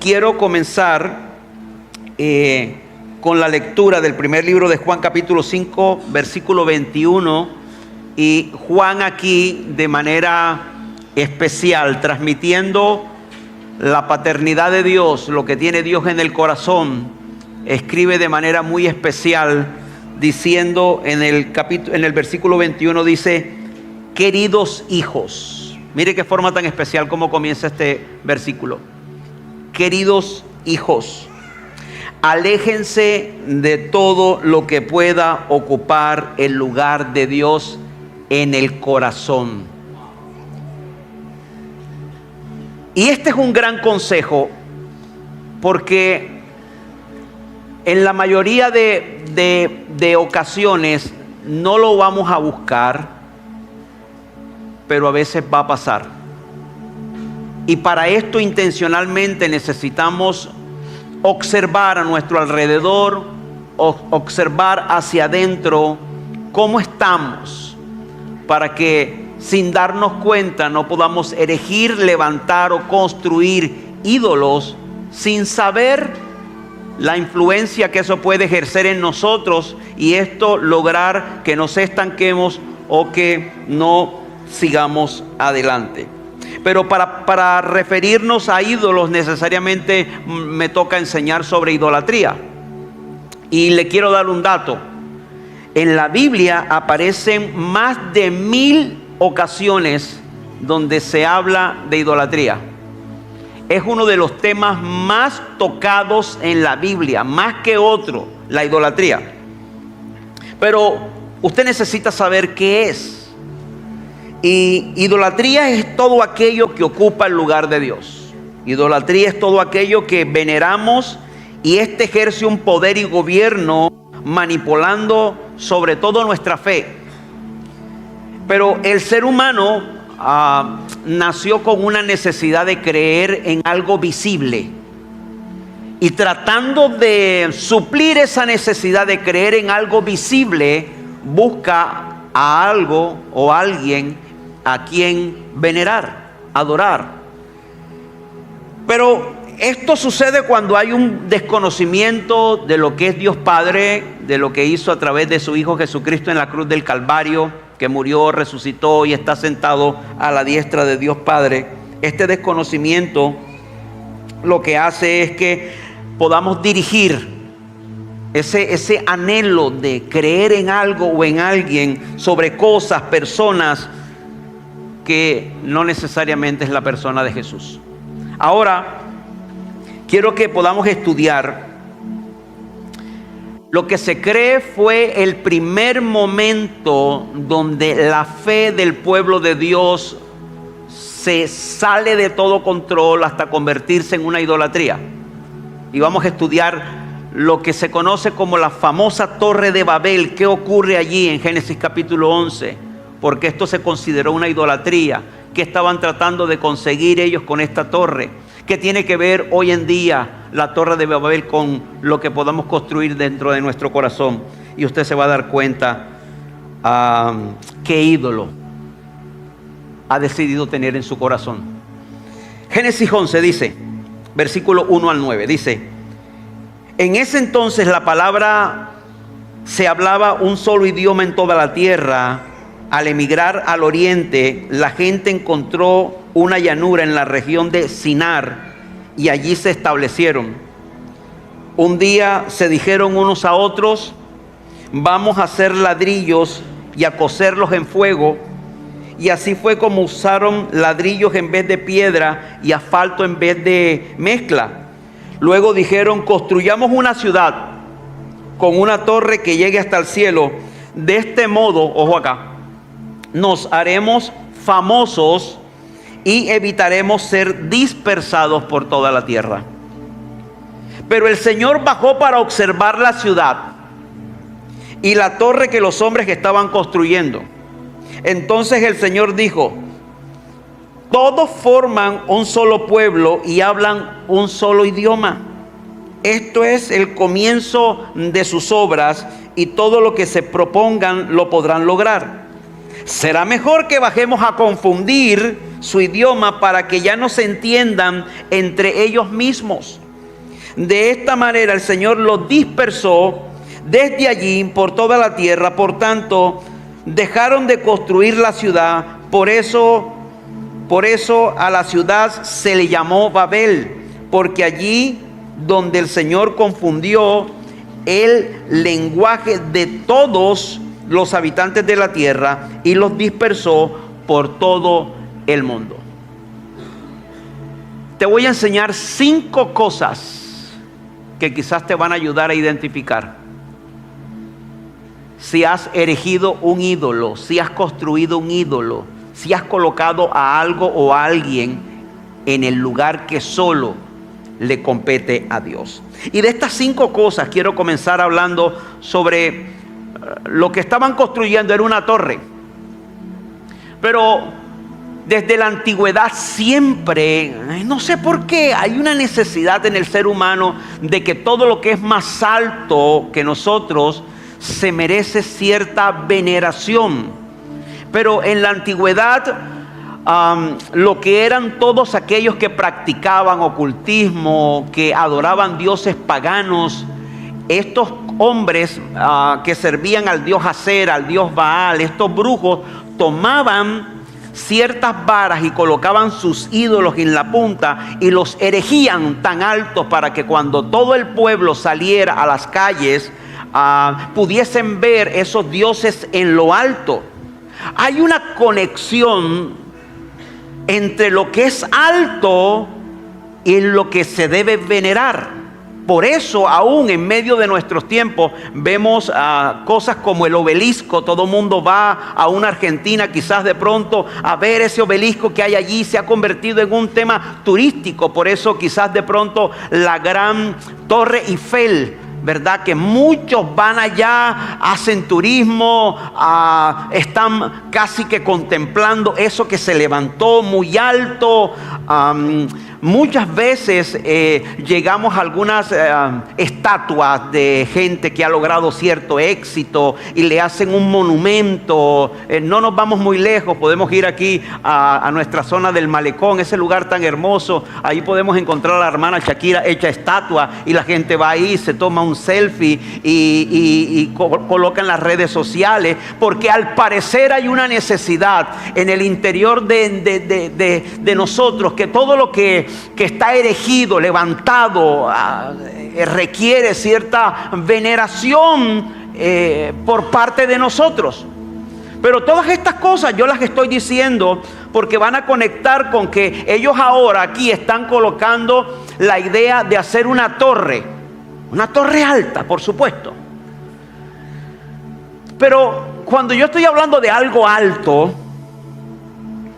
Quiero comenzar con la lectura del primer libro de Juan, capítulo 5, versículo 21. Y Juan aquí de manera especial, transmitiendo la paternidad de Dios, lo que tiene Dios en el corazón, escribe de manera muy especial, diciendo en el versículo 21, dice: queridos hijos. Mire qué forma tan especial como comienza este versículo. Queridos hijos, aléjense de todo lo que pueda ocupar el lugar de Dios en el corazón. Y este es un gran consejo, porque en la mayoría de ocasiones no lo vamos a buscar, pero a veces va a pasar. Y para esto intencionalmente necesitamos observar a nuestro alrededor, observar hacia adentro cómo estamos, para que sin darnos cuenta no podamos erigir, levantar o construir ídolos sin saber la influencia que eso puede ejercer en nosotros, y esto lograr que nos estanquemos o que no sigamos adelante. Pero para referirnos a ídolos necesariamente me toca enseñar sobre idolatría. Y le quiero dar un dato. En la Biblia aparecen más de 1000 ocasiones donde se habla de idolatría. Es uno de los temas más tocados en la Biblia, más que otro, la idolatría. Pero usted necesita saber qué es. Y idolatría es todo aquello que ocupa el lugar de Dios. Idolatría es todo aquello que veneramos, y este ejerce un poder y gobierno manipulando sobre todo nuestra fe. Pero el ser humano nació con una necesidad de creer en algo visible, y tratando de suplir esa necesidad de creer en algo visible, busca a algo o a alguien a quien venerar, adorar. Pero esto sucede cuando hay un desconocimiento de lo que es Dios Padre, de lo que hizo a través de su Hijo Jesucristo en la cruz del Calvario, que murió, resucitó y está sentado a la diestra de Dios Padre. Este desconocimiento lo que hace es que podamos dirigir ese anhelo de creer en algo o en alguien sobre cosas, personas, que no necesariamente es la persona de Jesús. Ahora, quiero que podamos estudiar lo que se cree fue el primer momento donde la fe del pueblo de Dios se sale de todo control hasta convertirse en una idolatría. Y vamos a estudiar lo que se conoce como la famosa Torre de Babel. ¿Qué ocurre allí en Génesis capítulo 11? Porque esto se consideró una idolatría. ¿Qué estaban tratando de conseguir ellos con esta torre? ¿Qué tiene que ver hoy en día la Torre de Babel con lo que podamos construir dentro de nuestro corazón? Y usted se va a dar cuenta qué ídolo ha decidido tener en su corazón. Génesis 11 dice, versículo 1 al 9, dice: en ese entonces la palabra se hablaba un solo idioma en toda la tierra. Al emigrar al oriente, la gente encontró una llanura en la región de Sinar, y allí se establecieron. Un día se dijeron unos a otros: vamos a hacer ladrillos y a cocerlos en fuego. Y así fue como usaron ladrillos en vez de piedra y asfalto en vez de mezcla. Luego dijeron: construyamos una ciudad con una torre que llegue hasta el cielo. De este modo, ojo acá, nos haremos famosos y evitaremos ser dispersados por toda la tierra. Pero el Señor bajó para observar la ciudad y la torre que los hombres que estaban construyendo. Entonces el Señor dijo: todos forman un solo pueblo y hablan un solo idioma. Esto es el comienzo de sus obras, y todo lo que se propongan lo podrán lograr. Será mejor que bajemos a confundir su idioma para que ya no se entiendan entre ellos mismos. De esta manera el Señor los dispersó desde allí por toda la tierra. Por tanto, dejaron de construir la ciudad. Por eso a la ciudad se le llamó Babel, porque allí donde el Señor confundió el lenguaje de todos los habitantes de la tierra y los dispersó por todo el mundo. Te voy a enseñar 5 cosas que quizás te van a ayudar a identificar si has erigido un ídolo, si has construido un ídolo, si has colocado a algo o a alguien en el lugar que solo le compete a Dios. Y de estas 5 cosas quiero comenzar hablando sobre lo que estaban construyendo. Era una torre, pero desde la antigüedad siempre, no sé por qué, hay una necesidad en el ser humano de que todo lo que es más alto que nosotros se merece cierta veneración. Pero en la antigüedad, lo que eran todos aquellos que practicaban ocultismo, que adoraban dioses paganos, estos hombres que servían al dios Acera, al dios Baal, estos brujos tomaban ciertas varas y colocaban sus ídolos en la punta y los erigían tan altos para que cuando todo el pueblo saliera a las calles pudiesen ver esos dioses en lo alto. Hay una conexión entre lo que es alto y lo que se debe venerar. Por eso, aún en medio de nuestros tiempos, vemos cosas como el obelisco. Todo mundo va a una Argentina quizás de pronto a ver ese obelisco que hay allí. Se ha convertido en un tema turístico. Por eso quizás de pronto la gran Torre Eiffel, ¿verdad? Que muchos van allá, hacen turismo, están casi que contemplando eso que se levantó muy alto. Muchas veces llegamos a algunas estatuas de gente que ha logrado cierto éxito y le hacen un monumento. No nos vamos muy lejos, podemos ir aquí a nuestra zona del Malecón, ese lugar tan hermoso. Ahí podemos encontrar a la hermana Shakira hecha estatua y la gente va ahí, se toma un selfie y coloca en las redes sociales, porque al parecer hay una necesidad en el interior de nosotros, que todo lo que está erigido, levantado, requiere cierta veneración por parte de nosotros. Pero todas estas cosas yo las estoy diciendo porque van a conectar con que ellos ahora aquí están colocando la idea de hacer una torre alta, por supuesto. Pero cuando yo estoy hablando de algo alto,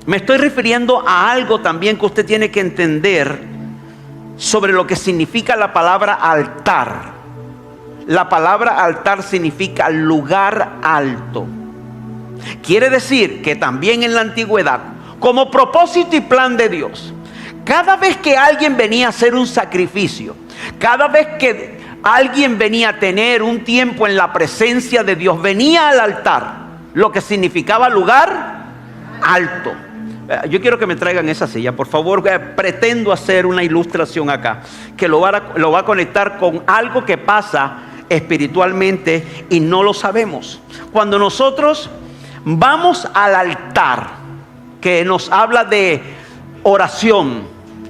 me estoy refiriendo a algo también que usted tiene que entender sobre lo que significa la palabra altar. La palabra altar significa lugar alto. Quiere decir que también en la antigüedad, como propósito y plan de Dios, cada vez que alguien venía a hacer un sacrificio, cada vez que alguien venía a tener un tiempo en la presencia de Dios, venía al altar, lo que significaba lugar alto. Yo quiero que me traigan esa silla, por favor. Pretendo hacer una ilustración acá que lo va a conectar con algo que pasa espiritualmente y no lo sabemos. Cuando nosotros vamos al altar, que nos habla de oración,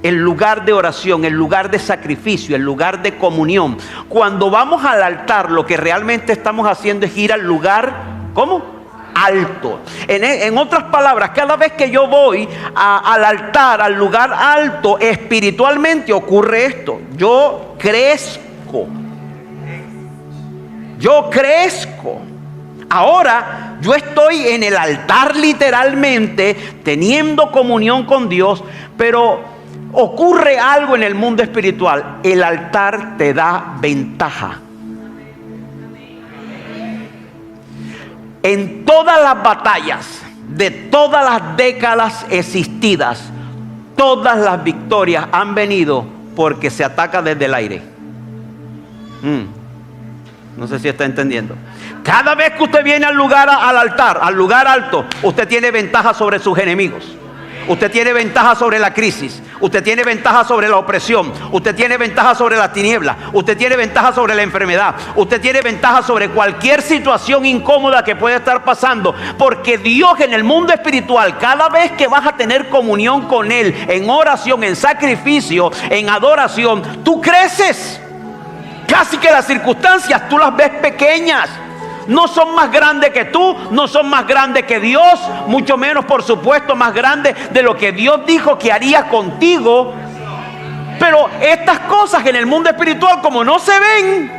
el lugar de oración, el lugar de sacrificio, el lugar de comunión. Cuando vamos al altar, lo que realmente estamos haciendo es ir al lugar, ¿cómo? Alto. En otras palabras, cada vez que yo voy al altar, al lugar alto, espiritualmente ocurre esto. Yo crezco. Ahora yo estoy en el altar literalmente, teniendo comunión con Dios, pero ocurre algo en el mundo espiritual. El altar te da ventaja. En todas las batallas de todas las décadas existidas, todas las victorias han venido porque se ataca desde el aire. No sé si está entendiendo. Cada vez que usted viene al lugar, al altar, al lugar alto, usted tiene ventaja sobre sus enemigos. Usted tiene ventaja sobre la crisis. Usted tiene ventaja sobre la opresión. Usted tiene ventaja sobre la tiniebla. Usted tiene ventaja sobre la enfermedad. Usted tiene ventaja sobre cualquier situación incómoda que pueda estar pasando. Porque Dios en el mundo espiritual, cada vez que vas a tener comunión con Él, en oración, en sacrificio, en adoración, tú creces. Casi que las circunstancias tú las ves pequeñas. No son más grandes que tú, no son más grandes que Dios, mucho menos, por supuesto, más grandes de lo que Dios dijo que haría contigo. Pero estas cosas en el mundo espiritual, como no se ven,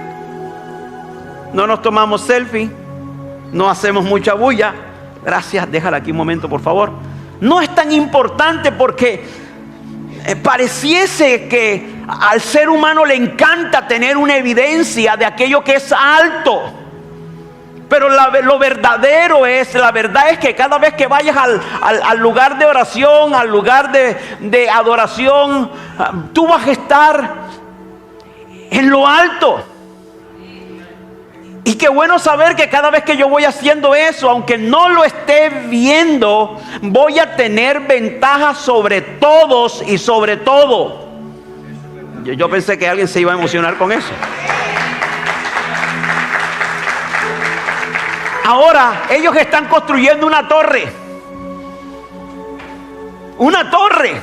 no nos tomamos selfie, no hacemos mucha bulla. Gracias, déjala aquí un momento, por favor. No es tan importante porque pareciese que al ser humano le encanta tener una evidencia de aquello que es alto. Pero lo verdadero es, la verdad es que cada vez que vayas al lugar de oración, al lugar de adoración, tú vas a estar en lo alto. Y qué bueno saber que cada vez que yo voy haciendo eso, aunque no lo esté viendo, voy a tener ventaja sobre todos y sobre todo. Yo pensé que alguien se iba a emocionar con eso. Ahora ellos están construyendo una torre. Una torre.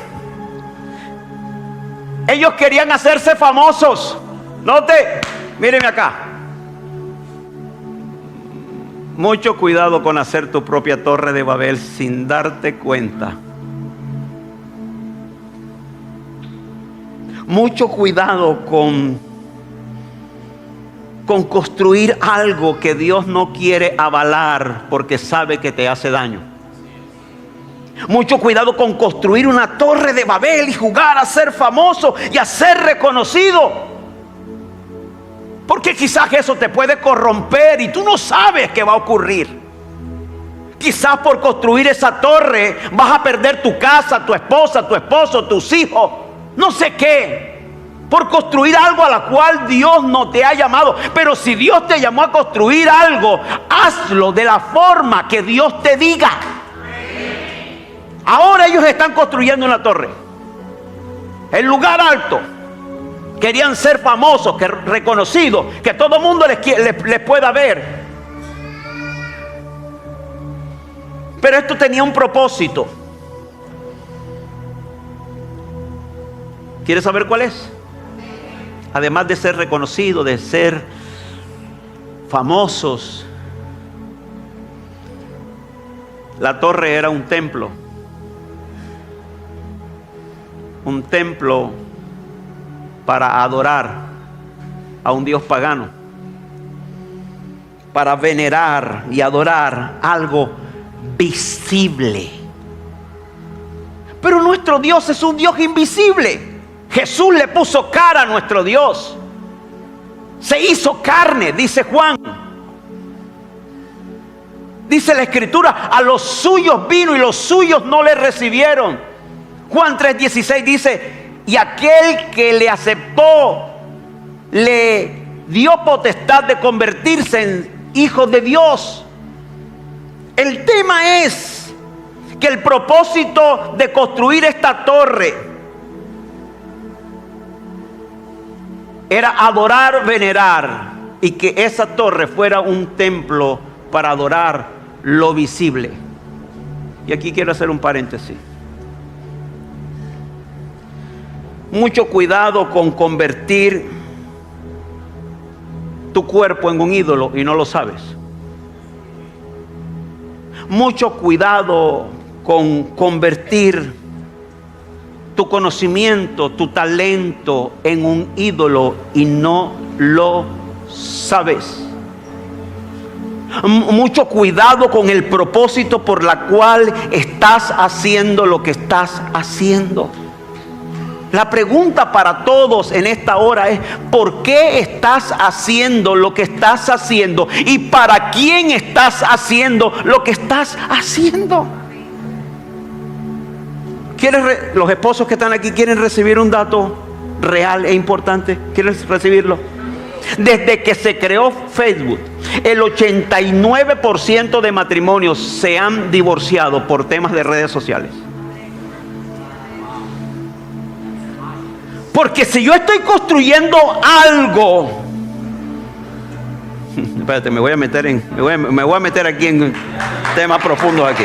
Ellos querían hacerse famosos. Note, míreme acá. Mucho cuidado con hacer tu propia torre de Babel sin darte cuenta. Mucho cuidado con construir algo que Dios no quiere avalar porque sabe que te hace daño. Mucho cuidado con construir una torre de Babel y jugar a ser famoso y a ser reconocido, porque quizás eso te puede corromper y tú no sabes qué va a ocurrir. Quizás por construir esa torre vas a perder tu casa, tu esposa, tu esposo, tus hijos, no sé qué, por construir algo a la cual Dios no te ha llamado. Pero si Dios te llamó a construir algo, hazlo de la forma que Dios te diga. Ahora ellos están construyendo una torre, el lugar alto. Querían ser famosos, reconocidos, que todo el mundo les pueda ver. Pero esto tenía un propósito. ¿Quieres saber cuál es? Además de ser reconocidos, de ser famosos, la torre era un templo. Un templo para adorar a un Dios pagano, para venerar y adorar algo visible. Pero nuestro Dios es un Dios invisible. Jesús le puso cara a nuestro Dios. Se hizo carne, dice Juan. Dice la Escritura, a los suyos vino y los suyos no le recibieron. Juan 3:16 dice, y aquel que le aceptó, le dio potestad de convertirse en hijo de Dios. El tema es que el propósito de construir esta torre era adorar, venerar, y que esa torre fuera un templo para adorar lo visible. Y aquí quiero hacer un paréntesis. Mucho cuidado con convertir tu cuerpo en un ídolo y no lo sabes. Mucho cuidado con convertir tu conocimiento, tu talento en un ídolo y no lo sabes. Mucho cuidado con el propósito por la cual estás haciendo lo que estás haciendo. La pregunta para todos en esta hora es: ¿por qué estás haciendo lo que estás haciendo? ¿Y para quién estás haciendo lo que estás haciendo? Los esposos que están aquí quieren recibir un dato real e importante. ¿Quieren recibirlo? Desde que se creó Facebook, el 89% de matrimonios se han divorciado por temas de redes sociales. Porque si yo estoy construyendo algo, espérate, me voy a meter aquí en temas profundos aquí.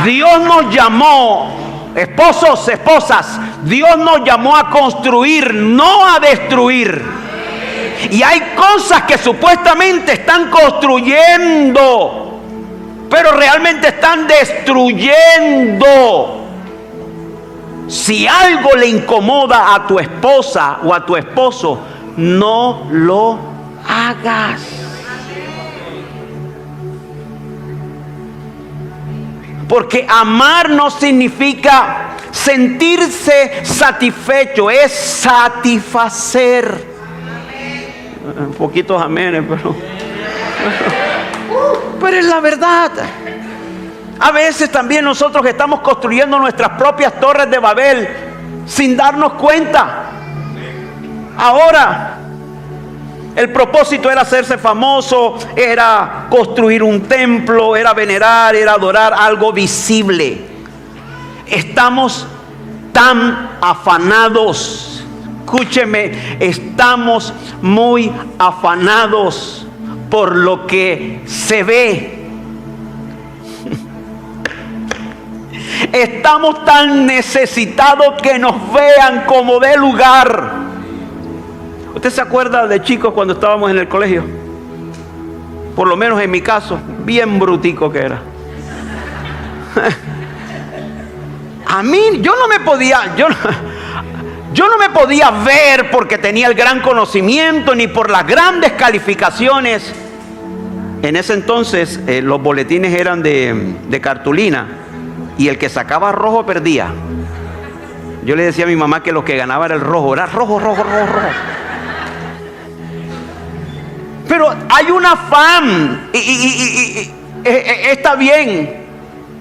Dios nos llamó, esposos, esposas, Dios nos llamó a construir, no a destruir. Y hay cosas que supuestamente están construyendo, pero realmente están destruyendo. Si algo le incomoda a tu esposa o a tu esposo, no lo hagas. Porque amar no significa sentirse satisfecho, es satisfacer. Un poquito amenes, pero es la verdad. A veces también nosotros estamos construyendo nuestras propias torres de Babel sin darnos cuenta. Ahora, el propósito era hacerse famoso, era construir un templo, era venerar, era adorar algo visible. Estamos tan afanados, escúcheme, estamos muy afanados por lo que se ve. Estamos tan necesitados que nos vean como de lugar. ¿Usted se acuerda de chicos cuando estábamos en el colegio? Por lo menos en mi caso, bien brutico que era. A mí, yo no me podía ver porque tenía el gran conocimiento, ni por las grandes calificaciones. En ese entonces los boletines eran de cartulina, y el que sacaba rojo perdía. Yo le decía a mi mamá que lo que ganaba era el rojo, era rojo. Pero hay un afán, y está bien,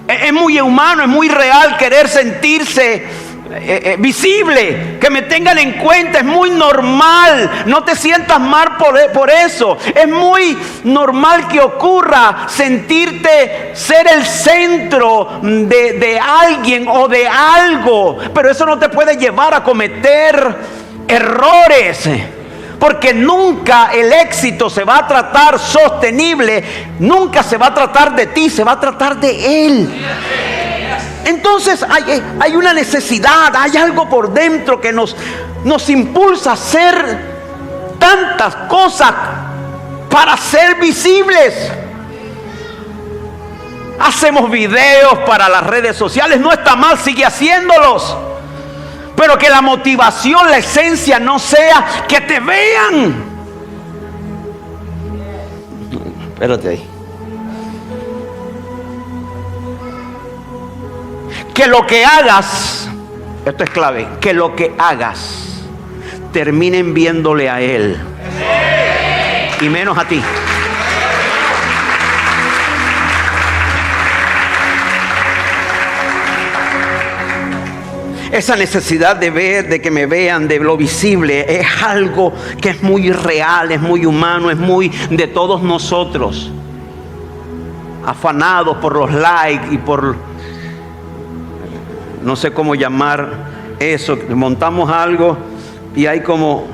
es muy humano, es muy real querer sentirse visible, que me tengan en cuenta, es muy normal, no te sientas mal por eso, es muy normal que ocurra sentirte ser el centro de alguien o de algo, pero eso no te puede llevar a cometer errores. Porque nunca el éxito se va a tratar sostenible, nunca se va a tratar de ti, se va a tratar de Él. Entonces hay una necesidad, hay algo por dentro que nos impulsa a hacer tantas cosas para ser visibles. Hacemos videos para las redes sociales, no está mal, sigue haciéndolos. Pero que la motivación, la esencia no sea que te vean. Espérate ahí. Que lo que hagas, esto es clave, que lo que hagas terminen viéndole a Él y menos a ti. Esa necesidad de ver, de que me vean, de lo visible, es algo que es muy real, es muy humano, es muy de todos nosotros. Afanados por los likes y por, no sé cómo llamar eso. Montamos algo y hay como,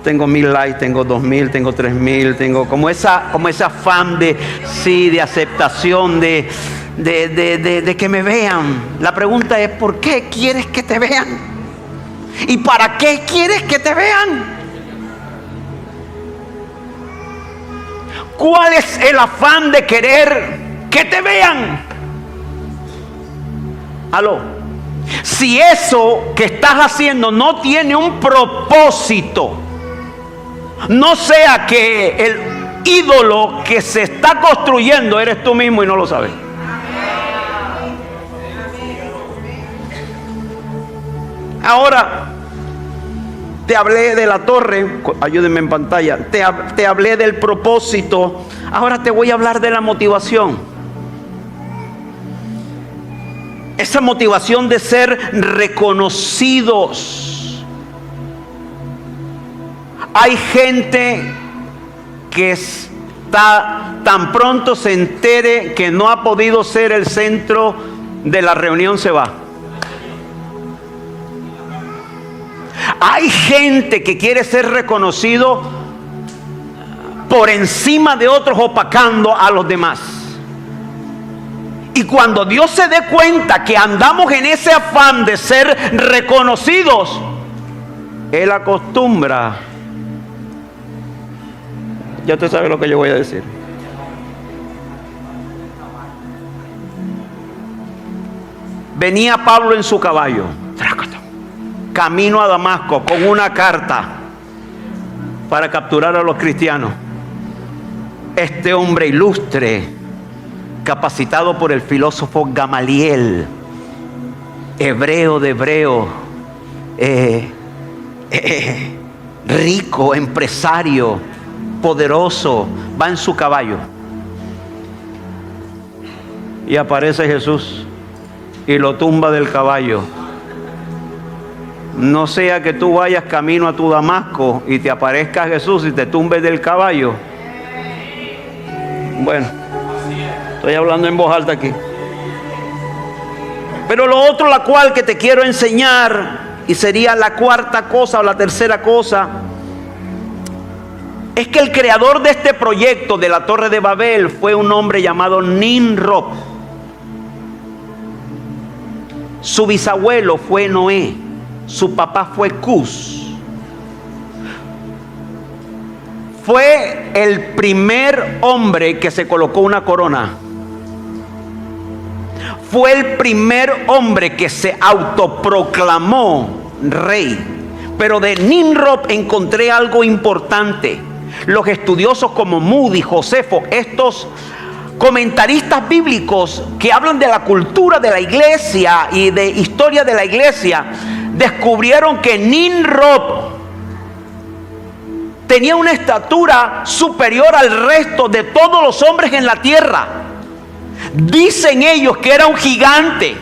tengo 1000 likes, tengo 2000, tengo 3000, tengo como ese afán de aceptación, de que me vean. La pregunta es: ¿por qué quieres que te vean? ¿Y para qué quieres que te vean? ¿Cuál es el afán de querer que te vean? Aló. Si eso que estás haciendo no tiene un propósito, no sea que el ídolo que se está construyendo eres tú mismo y no lo sabes. Ahora, te hablé de la torre, ayúdenme en pantalla, te hablé del propósito, ahora te voy a hablar de la motivación. Esa motivación de ser reconocidos. Hay gente que está tan pronto se entere que no ha podido ser el centro de la reunión, se va. Hay gente que quiere ser reconocido por encima de otros, opacando a los demás. Y cuando Dios se dé cuenta que andamos en ese afán de ser reconocidos, Él acostumbra, ya usted sabe lo que yo voy a decir. Venía Pablo en su caballo, camino a Damasco, con una carta para capturar a los cristianos. Este hombre ilustre, capacitado por el filósofo Gamaliel, hebreo de hebreo, rico, empresario, poderoso, va en su caballo. Y aparece Jesús y lo tumba del caballo. No sea que tú vayas camino a tu Damasco y te aparezca Jesús y te tumbes del caballo. Bueno, estoy hablando en voz alta aquí. Pero lo otro, la cual que te quiero enseñar, y sería la cuarta cosa o la tercera cosa, es que el creador de este proyecto de la Torre de Babel fue un hombre llamado Nimrod. Su bisabuelo fue Noé, su papá fue Cus. Fue el primer hombre que se colocó una corona. Fue el primer hombre que se autoproclamó rey. Pero de Nimrod encontré algo importante. Los estudiosos como Moody, Josefo, estos comentaristas bíblicos que hablan de la cultura de la iglesia y de historia de la iglesia, descubrieron que Nimrod tenía una estatura superior al resto de todos los hombres en la tierra. Dicen ellos que era un gigante.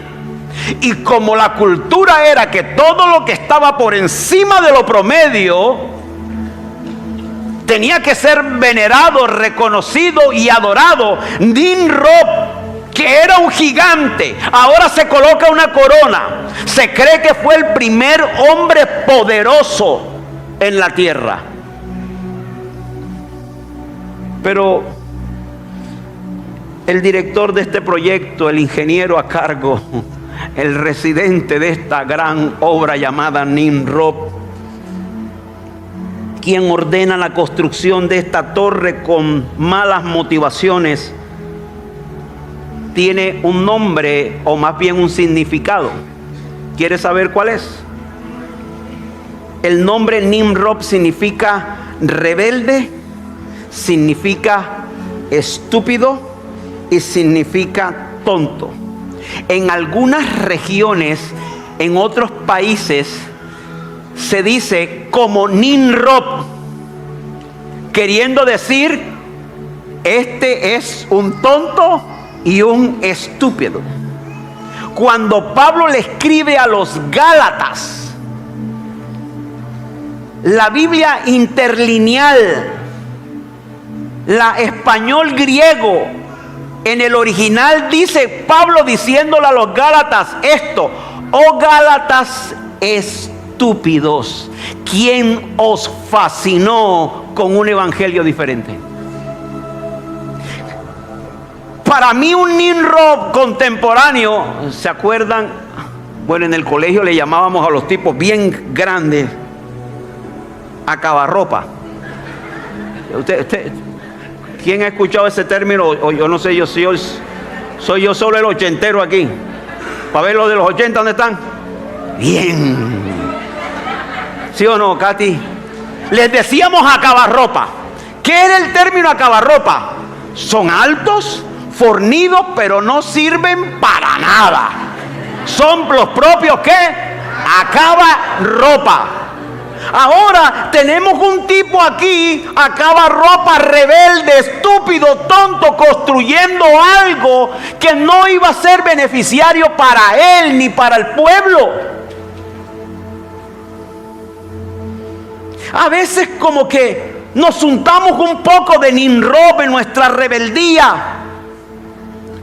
Y como la cultura era que todo lo que estaba por encima de lo promedio tenía que ser venerado, reconocido y adorado, Nimrod, que era un gigante, ahora se coloca una corona. Se cree que fue el primer hombre poderoso en la tierra. Pero el director de este proyecto, el ingeniero a cargo, el residente de esta gran obra llamada Nimrod, quien ordena la construcción de esta torre con malas motivaciones, tiene un nombre, o más bien un significado. ¿Quiere saber cuál es? El nombre Nimrod significa rebelde, significa estúpido y significa tonto. En algunas regiones, en otros países, se dice como Nimrod, queriendo decir, este es un tonto y un estúpido. Cuando Pablo le escribe a los Gálatas, la Biblia interlineal, la español griego, en el original dice Pablo diciéndole a los Gálatas esto: oh Gálatas estúpidos, ¿quién os fascinó con un evangelio diferente? Para mí un Nimrod contemporáneo, ¿se acuerdan? Bueno, en el colegio le llamábamos a los tipos bien grandes acabarropa. Usted, ¿quién ha escuchado ese término? O yo no sé, soy yo solo el ochentero aquí. Para ver los de los 80, ¿dónde están? Bien. ¿Sí o no, Katy? Les decíamos acabarropa. ¿Qué era el término acabarropa? Son altos, fornidos, pero no sirven para nada. Son los propios que acabarropa. Ahora tenemos un tipo aquí, acabarropa, rebelde, estúpido, tonto, construyendo algo que no iba a ser beneficiario para él ni para el pueblo. A veces como que nos untamos un poco de Nimrod en nuestra rebeldía.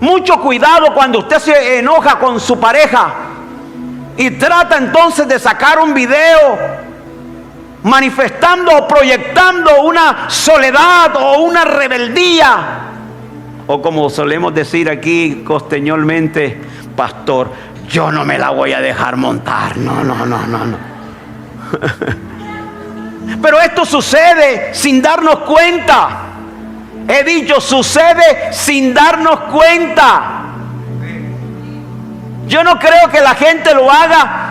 Mucho cuidado cuando usted se enoja con su pareja y trata entonces de sacar un video manifestando o proyectando una soledad o una rebeldía. O como solemos decir aquí costeñolmente, pastor, yo no me la voy a dejar montar. No. Pero esto sucede sin darnos cuenta. He dicho, sucede sin darnos cuenta. Yo no creo que la gente lo haga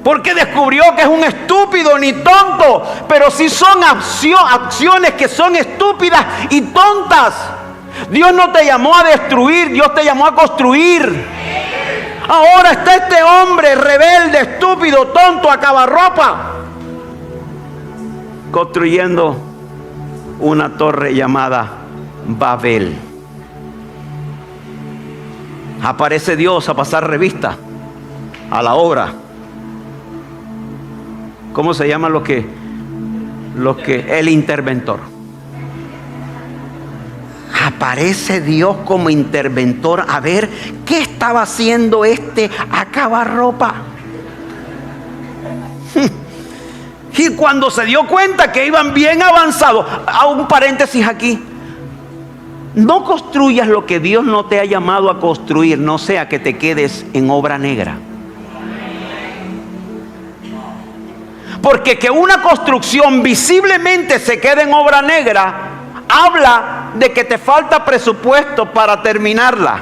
porque descubrió que es un estúpido ni tonto, pero sí son acciones que son estúpidas y tontas. Dios no te llamó a destruir, Dios te llamó a construir. Ahora está este hombre rebelde, estúpido, tonto, acabarropa, construyendo una torre llamada Babel. Aparece Dios a pasar revista a la obra. ¿Cómo se llama lo que el interventor? Aparece Dios como interventor a ver qué estaba haciendo este acabarropa. Y cuando se dio cuenta que iban bien avanzados, hago un paréntesis aquí. No construyas lo que Dios no te ha llamado a construir, no sea que te quedes en obra negra. Porque que una construcción visiblemente se quede en obra negra, habla de que te falta presupuesto para terminarla.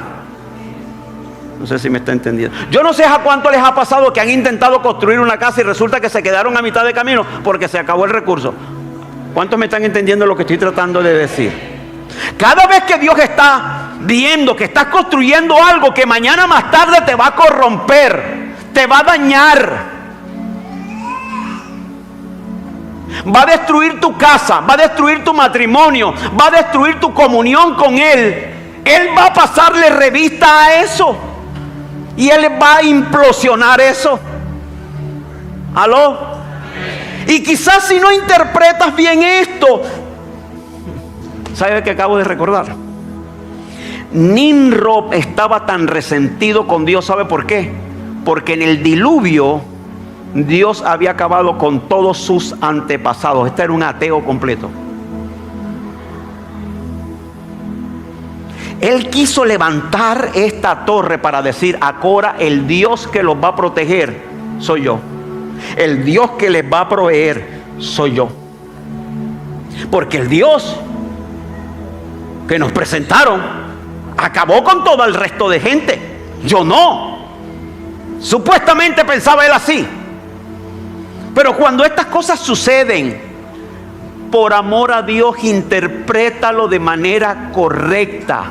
No sé si me está entendiendo. Yo no sé a cuánto les ha pasado que han intentado construir una casa y resulta que se quedaron a mitad de camino porque se acabó el recurso. ¿Cuántos me están entendiendo lo que estoy tratando de decir? Cada vez que Dios está viendo que estás construyendo algo que mañana más tarde te va a corromper, te va a dañar, va a destruir tu casa, va a destruir tu matrimonio, va a destruir tu comunión con Él, Él va a pasarle revista a eso y Él va a implosionar eso. ¿Aló? Y quizás si no interpretas bien esto, ¿sabe qué acabo de recordar? Nimrod estaba tan resentido con Dios. ¿Sabe por qué? Porque en el diluvio Dios había acabado con todos sus antepasados. Este era un ateo completo. Él quiso levantar esta torre para decir: ahora el Dios que los va a proteger soy yo. El Dios que les va a proveer soy yo. Porque el Dios que nos presentaron acabó con todo el resto de gente. Yo no. Supuestamente pensaba él así. Pero cuando estas cosas suceden, por amor a Dios, interprétalo de manera correcta.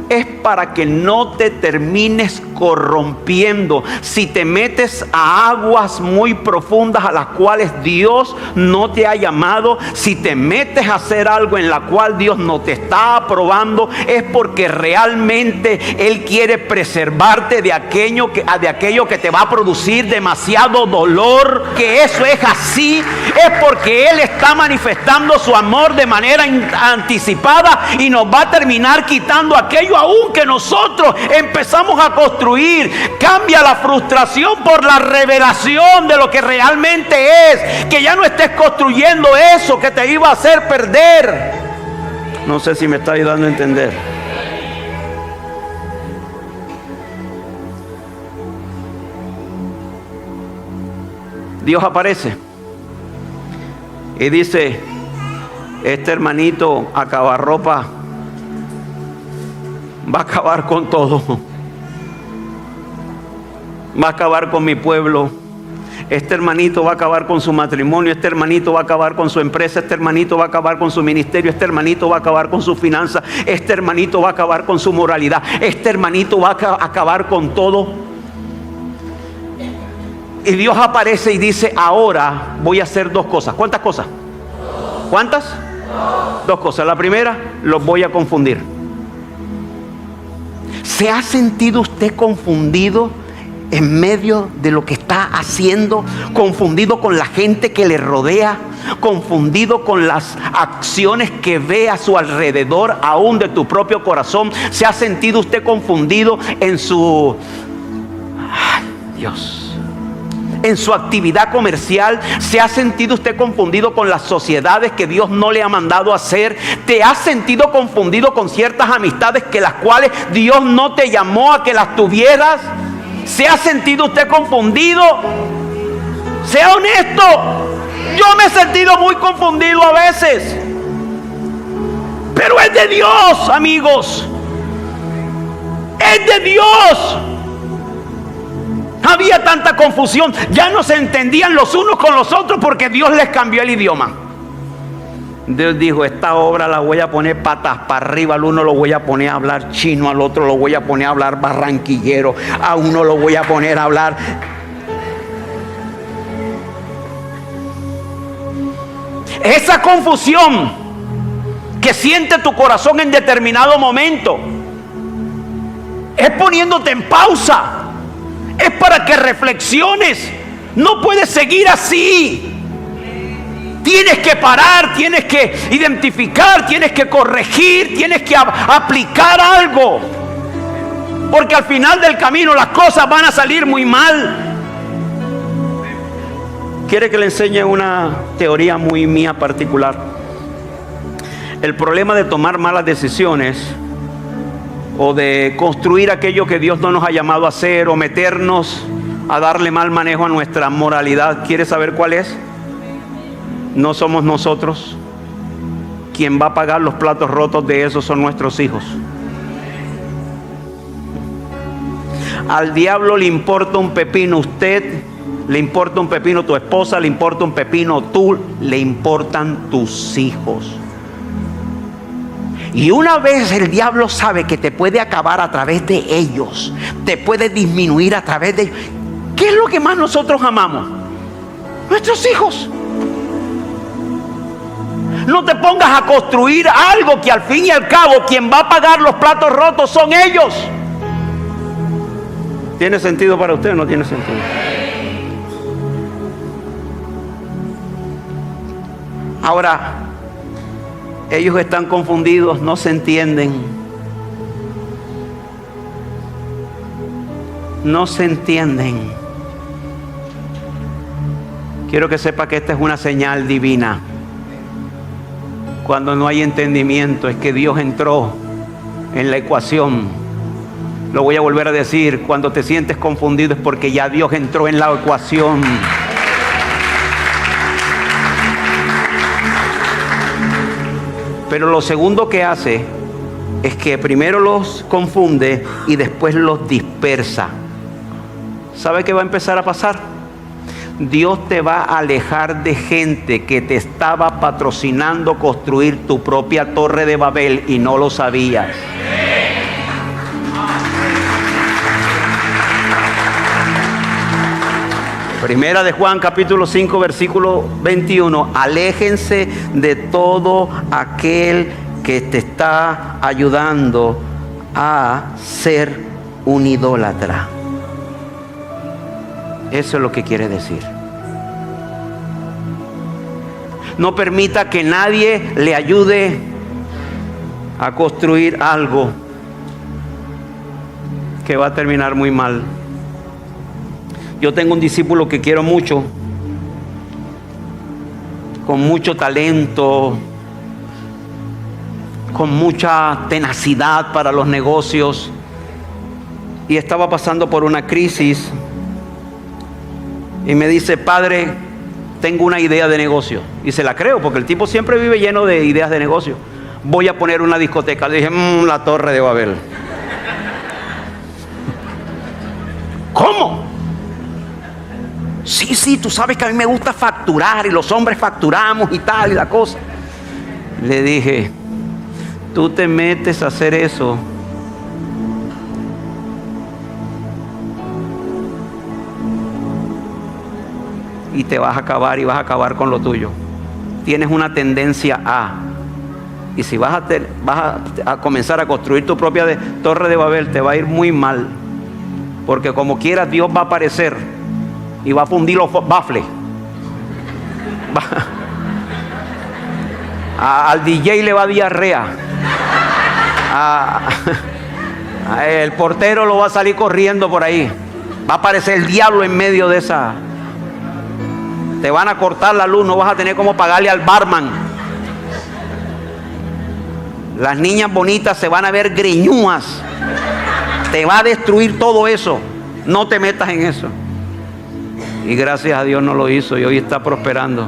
Es para que no te termines corrompiendo. Si te metes a aguas muy profundas a las cuales Dios no te ha llamado, si te metes a hacer algo en la cual Dios no te está aprobando, es porque realmente Él quiere preservarte de aquello que te va a producir demasiado dolor. Que eso es así, es porque Él está manifestando su amor de manera anticipada y nos va a terminar quitando aquello aún que nosotros empezamos a construir. Cambia la frustración por la revelación de lo que realmente es. Que ya no estés construyendo eso que te iba a hacer perder. No sé si me está ayudando a entender. Dios aparece y dice: este hermanito acabarropa va a acabar con todo. Va a acabar con mi pueblo. Este hermanito va a acabar con su matrimonio. Este hermanito va a acabar con su empresa. Este hermanito va a acabar con su ministerio. Este hermanito va a acabar con su finanza. Este hermanito va a acabar con su moralidad. Este hermanito va a acabar con todo. Y Dios aparece y dice: ahora voy a hacer dos cosas. ¿Cuántas cosas? ¿Cuántas? Dos cosas. La primera, los voy a confundir. ¿Se ha sentido usted confundido en medio de lo que está haciendo? Confundido con la gente que le rodea, confundido con las acciones que ve a su alrededor, aún de tu propio corazón. ¿Se ha sentido usted confundido en su... Ay, Dios, en su actividad comercial? ¿Se ha sentido usted confundido con las sociedades que Dios no le ha mandado a hacer? ¿Te has sentido confundido con ciertas amistades que las cuales Dios no te llamó a que las tuvieras? ¿Se ha sentido usted confundido? Sea honesto. Yo me he sentido muy confundido a veces. Pero es de Dios, amigos. Es de Dios. Había tanta confusión. Ya no se entendían los unos con los otros porque Dios les cambió el idioma. Dios dijo: esta obra la voy a poner patas para arriba. Al uno lo voy a poner a hablar chino, al otro lo voy a poner a hablar barranquillero, a uno lo voy a poner a hablar. Esa confusión que siente tu corazón en determinado momento es poniéndote en pausa. Es para que reflexiones. No puedes seguir así. Tienes que parar, tienes que identificar, tienes que corregir, tienes que aplicar algo. Porque al final del camino las cosas van a salir muy mal. Quiere que le enseñe una teoría muy mía particular. El problema de tomar malas decisiones o de construir aquello que Dios no nos ha llamado a hacer, o meternos a darle mal manejo a nuestra moralidad, ¿quiere saber cuál es? No somos nosotros. Quien va a pagar los platos rotos de eso son nuestros hijos. Al diablo le importa un pepino usted, le importa un pepino tu esposa, le importa un pepino tú, le importan tus hijos. Y una vez el diablo sabe que te puede acabar a través de ellos, te puede disminuir a través de ellos. ¿Qué es lo que más nosotros amamos? Nuestros hijos. No te pongas a construir algo que al fin y al cabo quien va a pagar los platos rotos son ellos. ¿Tiene sentido para usted o no tiene sentido? Ahora, ellos están confundidos, no se entienden. No se entienden. Quiero que sepa que esta es una señal divina. Cuando no hay entendimiento es que Dios entró en la ecuación. Lo voy a volver a decir: cuando te sientes confundido es porque ya Dios entró en la ecuación. Pero lo segundo que hace es que primero los confunde y después los dispersa. ¿Sabe qué va a empezar a pasar? Dios te va a alejar de gente que te estaba patrocinando construir tu propia torre de Babel y no lo sabías. Primera de Juan capítulo 5 versículo 21. Aléjense de todo aquel que te está ayudando a ser un idólatra. Eso es lo que quiere decir. No permita que nadie le ayude a construir algo que va a terminar muy mal. Yo tengo un discípulo que quiero mucho, con mucho talento, con mucha tenacidad para los negocios, y estaba pasando por una crisis. Y me dice: padre, tengo una idea de negocio. Y se la creo, porque el tipo siempre vive lleno de ideas de negocio. Voy a poner una discoteca. Le dije: la Torre de Babel. ¿Cómo? Sí, tú sabes que a mí me gusta facturar y los hombres facturamos y tal y la cosa. Le dije: tú te metes a hacer eso y te vas a acabar, y vas a acabar con lo tuyo. Tienes una tendencia a, y si vas a comenzar a construir tu propia torre de Babel, te va a ir muy mal, porque como quieras Dios va a aparecer y va a fundir los bafles. Al DJ le va diarrea. El portero lo va a salir corriendo por ahí. Va a aparecer el diablo en medio de esa Te van a cortar la luz, no vas a tener cómo pagarle al barman. Las niñas bonitas se van a ver greñúas. Te va a destruir todo eso. No te metas en eso. Y gracias a Dios no lo hizo y hoy está prosperando.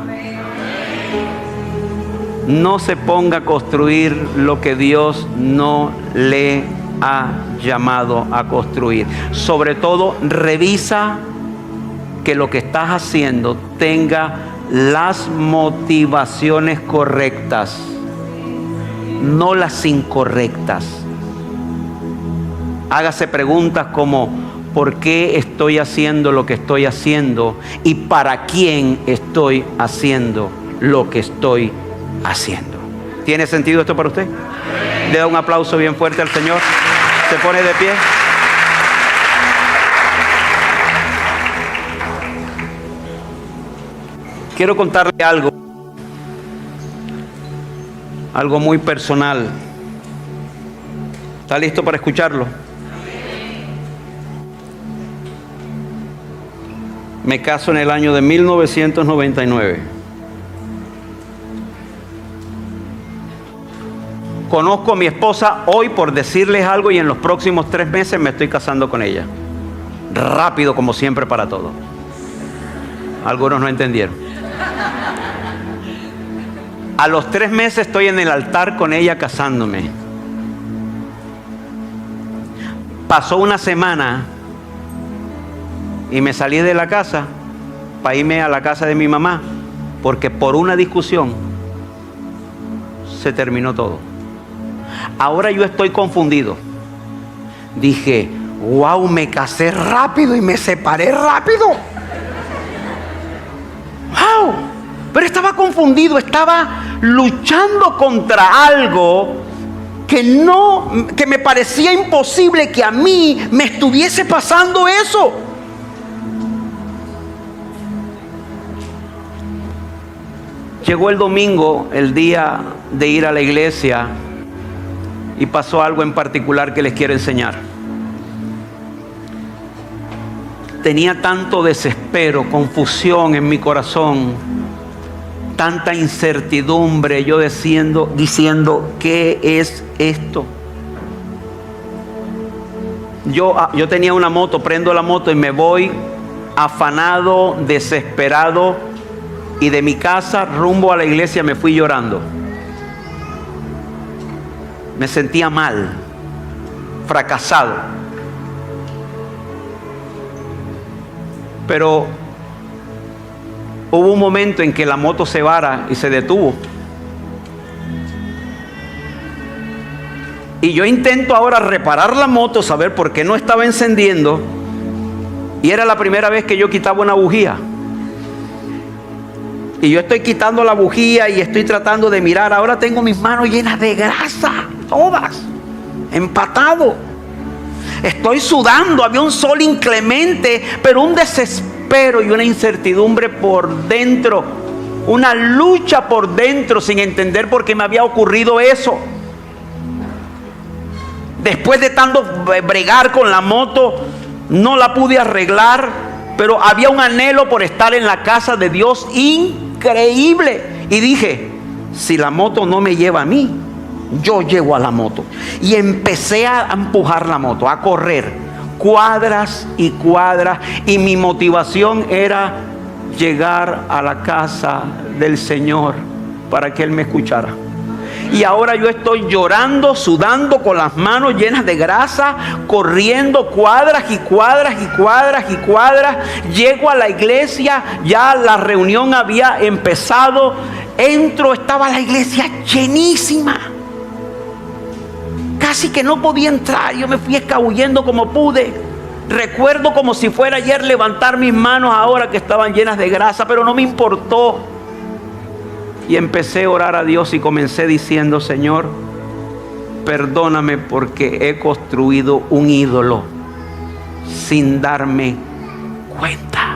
No se ponga a construir lo que Dios no le ha llamado a construir. Sobre todo, revisa que lo que estás haciendo tenga las motivaciones correctas, no las incorrectas. Hágase preguntas como: ¿por qué estoy haciendo lo que estoy haciendo? ¿Y para quién estoy haciendo lo que estoy haciendo? ¿Tiene sentido esto para usted? Le da un aplauso bien fuerte al Señor. Se pone de pie. Quiero contarle algo muy personal. ¿Está listo para escucharlo? Me caso en el año de 1999. Conozco a mi esposa hoy por decirles algo y en los próximos 3 meses me estoy casando con ella. Rápido, como siempre, para todo. Algunos no entendieron. A los 3 meses estoy en el altar con ella casándome. Pasó una semana y me salí de la casa para irme a la casa de mi mamá, porque por una discusión se terminó todo. Ahora yo estoy confundido. Dije: wow, me casé rápido y me separé rápido. Wow, pero estaba confundido, estaba luchando contra algo que me parecía imposible que a mí me estuviese pasando eso. Llegó el domingo, el día de ir a la iglesia, y pasó algo en particular que les quiero enseñar. Tenía tanto desespero, confusión en mi corazón, tanta incertidumbre, yo diciendo, ¿qué es esto? Yo tenía una moto, prendo la moto y me voy afanado, desesperado, y de mi casa rumbo a la iglesia me fui llorando. Me sentía mal, fracasado. Pero hubo un momento en que la moto se vara y se detuvo. Y yo intento ahora reparar la moto, saber por qué no estaba encendiendo. Y era la primera vez que yo quitaba una bujía. Y yo estoy quitando la bujía y estoy tratando de mirar. Ahora tengo mis manos llenas de grasa, todas, empatado. Estoy sudando, había un sol inclemente, pero un desespero y una incertidumbre por dentro. Una lucha por dentro sin entender por qué me había ocurrido eso. Después de tanto bregar con la moto, no la pude arreglar, pero había un anhelo por estar en la casa de Dios increíble. Y dije: si la moto no me lleva a mí, yo llego a la moto. Y empecé a empujar la moto, a correr cuadras y cuadras. Y mi motivación era llegar a la casa del Señor para que Él me escuchara. Y ahora yo estoy llorando, sudando, con las manos llenas de grasa, corriendo cuadras y cuadras y cuadras y cuadras. Llego a la iglesia, ya la reunión había empezado. Entro, estaba la iglesia llenísima. Casi que no podía entrar. Yo me fui escabullendo como pude. Recuerdo como si fuera ayer levantar mis manos ahora que estaban llenas de grasa, pero no me importó. Y empecé a orar a Dios y comencé diciendo: Señor, perdóname porque he construido un ídolo sin darme cuenta.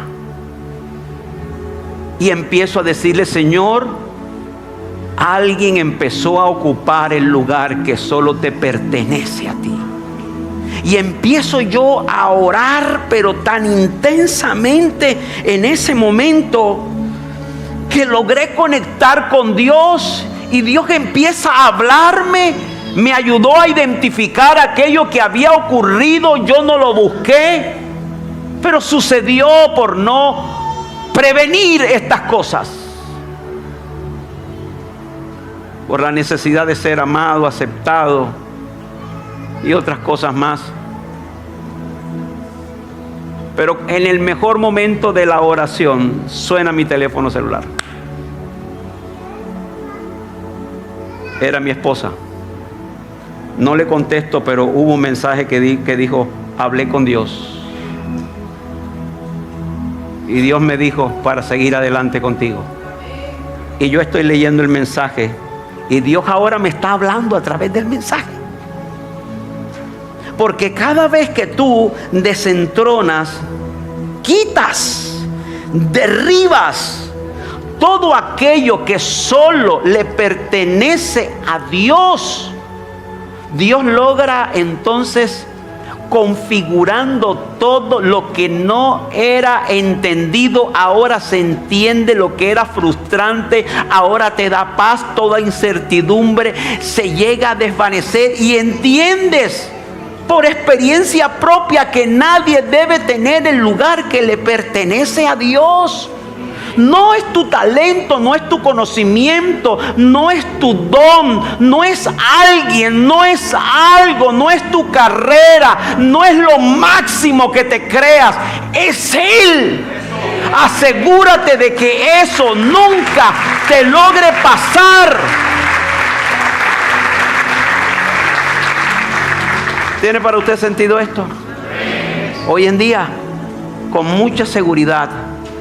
Y empiezo a decirle: Señor, alguien empezó a ocupar el lugar que solo te pertenece a ti. Y empiezo yo a orar, pero tan intensamente en ese momento que logré conectar con Dios y Dios empieza a hablarme. Me ayudó a identificar aquello que había ocurrido. Yo no lo busqué, pero sucedió por no prevenir estas cosas, por la necesidad de ser amado, aceptado y otras cosas más. Pero en el mejor momento de la oración suena mi teléfono celular. Era mi esposa. No le contesto, pero hubo un mensaje que dijo: hablé con Dios. Y Dios me dijo para seguir adelante contigo. Y yo estoy leyendo el mensaje. Y Dios ahora me está hablando a través del mensaje. Porque cada vez que tú desentronas, quitas, derribas todo aquello que solo le pertenece a Dios, Dios logra entonces, configurando todo lo que no era entendido, ahora se entiende. Lo que era frustrante, ahora te da paz. Toda incertidumbre se llega a desvanecer y entiendes por experiencia propia que nadie debe tener el lugar que le pertenece a Dios. No es tu talento, no es tu conocimiento, no es tu don, no es alguien, no es algo, no es tu carrera, no es lo máximo que te creas, es Él. Asegúrate de que eso nunca te logre pasar. ¿Tiene para usted sentido esto? Hoy en día, con mucha seguridad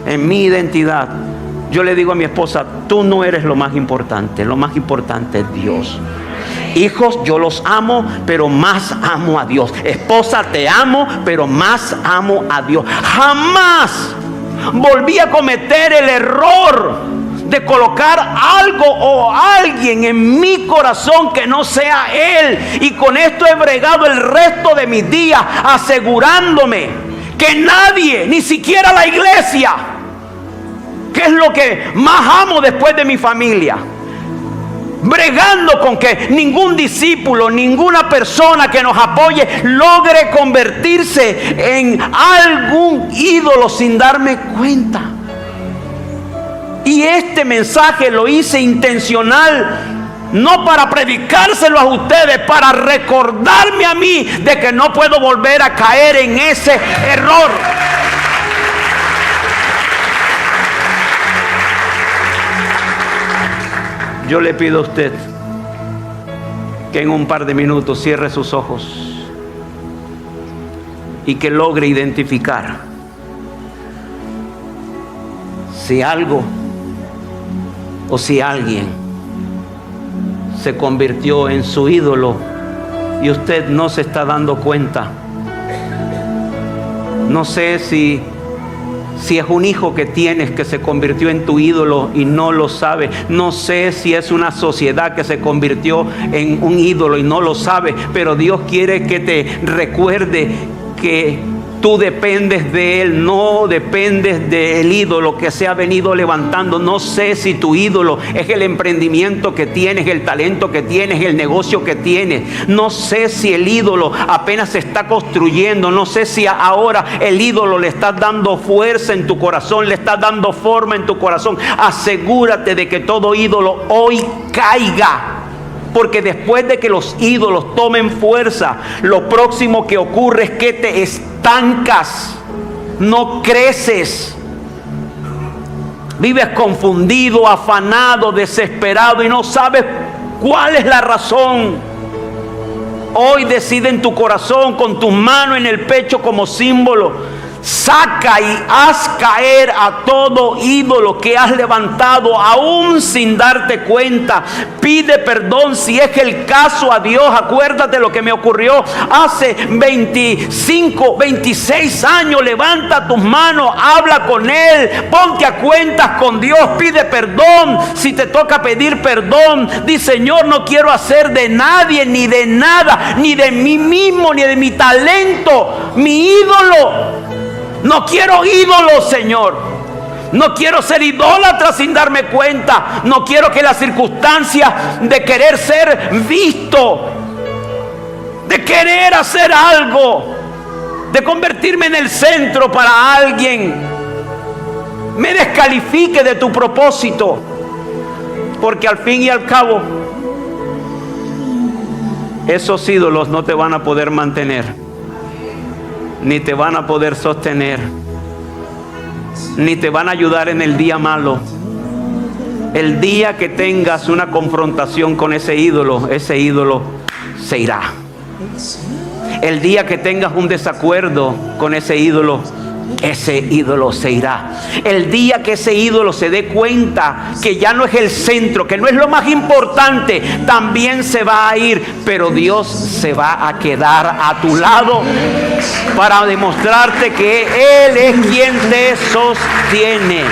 en mi identidad, yo le digo a mi esposa: tú no eres lo más importante es Dios. Hijos, yo los amo, pero más amo a Dios. Esposa, te amo, pero más amo a Dios. Jamás volví a cometer el error de colocar algo o alguien en mi corazón que no sea Él. Y con esto he bregado el resto de mis días, asegurándome que nadie, ni siquiera la iglesia, que es lo que más amo después de mi familia, bregando con que ningún discípulo, ninguna persona que nos apoye logre convertirse en algún ídolo sin darme cuenta. Y este mensaje lo hice intencional, no para predicárselo a ustedes, para recordarme a mí de que no puedo volver a caer en ese error. Yo le pido a usted que en un par de minutos cierre sus ojos y que logre identificar si algo o si alguien se convirtió en su ídolo y usted no se está dando cuenta. No sé si es un hijo que tienes que se convirtió en tu ídolo y no lo sabe. No sé si es una sociedad que se convirtió en un ídolo y no lo sabe. Pero Dios quiere que te recuerde que tú dependes de Él, no dependes del ídolo que se ha venido levantando. No sé si tu ídolo es el emprendimiento que tienes, el talento que tienes, el negocio que tienes. No sé si el ídolo apenas se está construyendo. No sé si ahora el ídolo le estás dando fuerza en tu corazón, le estás dando forma en tu corazón. Asegúrate de que todo ídolo hoy caiga. Porque después de que los ídolos tomen fuerza, lo próximo que ocurre es que te estancas, no creces. Vives confundido, afanado, desesperado y no sabes cuál es la razón. Hoy decide en tu corazón, con tus manos en el pecho como símbolo, saca y haz caer a todo ídolo que has levantado aún sin darte cuenta. Pide perdón si es el caso a Dios. Acuérdate lo que me ocurrió hace 25, 26 años. Levanta tus manos, habla con Él, ponte a cuentas con Dios, pide perdón. Si te toca pedir perdón, di: Señor, no quiero hacer de nadie, ni de nada, ni de mí mismo, ni de mi talento, mi ídolo. No quiero ídolos, Señor. No quiero ser idólatra sin darme cuenta. No quiero que las circunstancias de querer ser visto, de querer hacer algo, de convertirme en el centro para alguien, me descalifique de tu propósito. Porque al fin y al cabo, esos ídolos no te van a poder mantener, ni te van a poder sostener, ni te van a ayudar en el día malo. El día que tengas una confrontación con ese ídolo se irá. El día que tengas un desacuerdo con ese ídolo se irá. El día que ese ídolo se dé cuenta que ya no es el centro, que no es lo más importante, también se va a ir. Pero Dios se va a quedar a tu lado para demostrarte que Él es quien te sostiene.